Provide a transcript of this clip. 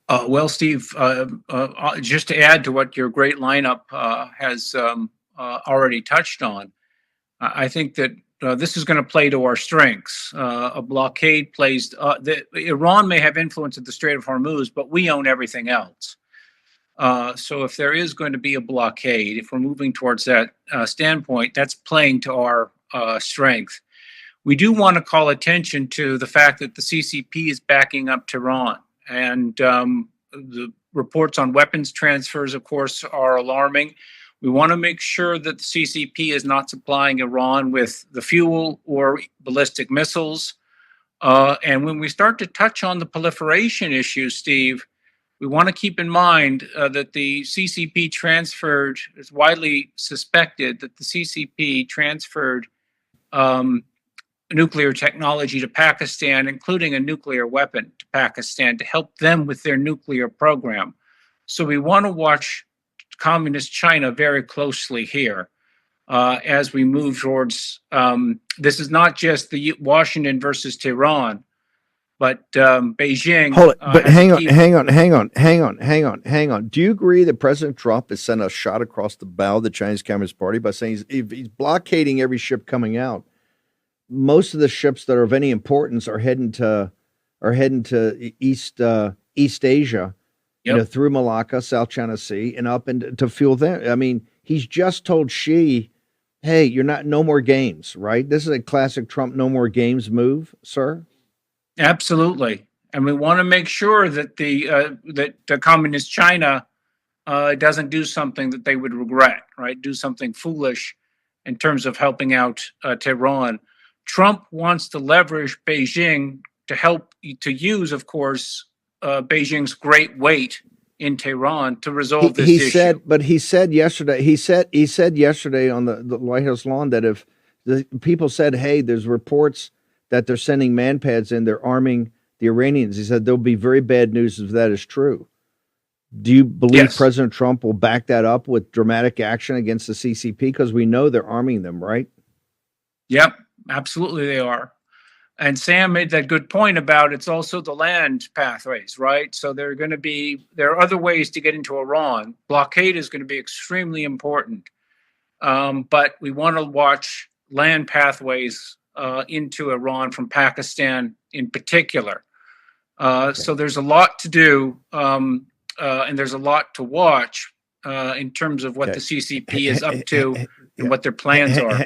Well, Steve, just to add to what your great lineup has already touched on, I think that this is going to play to our strengths. A blockade plays. Iran may have influence at the Strait of Hormuz, but we own everything else. So if there is going to be a blockade, if we're moving towards that standpoint, that's playing to our strength. We do want to call attention to the fact that the CCP is backing up Tehran. And the reports on weapons transfers, of course, are alarming. We want to make sure that the CCP is not supplying Iran with the fuel or ballistic missiles. And when we start to touch on the proliferation issue, Steve, we want to keep in mind that the CCP transferred, it's widely suspected that the CCP transferred nuclear technology to Pakistan, including a nuclear weapon to Pakistan to help them with their nuclear program. So we want to watch communist China very closely here as we move towards, this is not just the Washington versus Tehran, but Beijing. Hold it, but hang on. Do you agree that President Trump has sent a shot across the bow of the Chinese Communist Party by saying he's blockading every ship coming out? Most of the ships that are of any importance are heading to East Asia, Yep. through Malacca, South China Sea, and up and to fuel them. I mean, he's just told Xi, "Hey, you're not no more games." Right? This is a classic Trump "no more games" move, sir. Absolutely, and we want to make sure that the communist China doesn't do something that they would regret. Right? Do something foolish in terms of helping out Tehran. Trump wants to leverage Beijing to use, of course, Beijing's great weight in Tehran to resolve this issue. He said yesterday on the White House lawn that if the people said, "Hey, there's reports that they're sending man-pads in, they're arming the Iranians," he said there'll be very bad news if that is true. Do you believe Yes. President Trump will back that up with dramatic action against the CCP? Because we know they're arming them, right? Yep, absolutely they are. And Sam made that good point about it's also the land pathways, right? So there are other ways to get into Iran. Blockade is going to be extremely important. But we want to watch land pathways into Iran from Pakistan in particular. So there's a lot to do, and there's a lot to watch in terms of what the CCP is up to and what their plans are.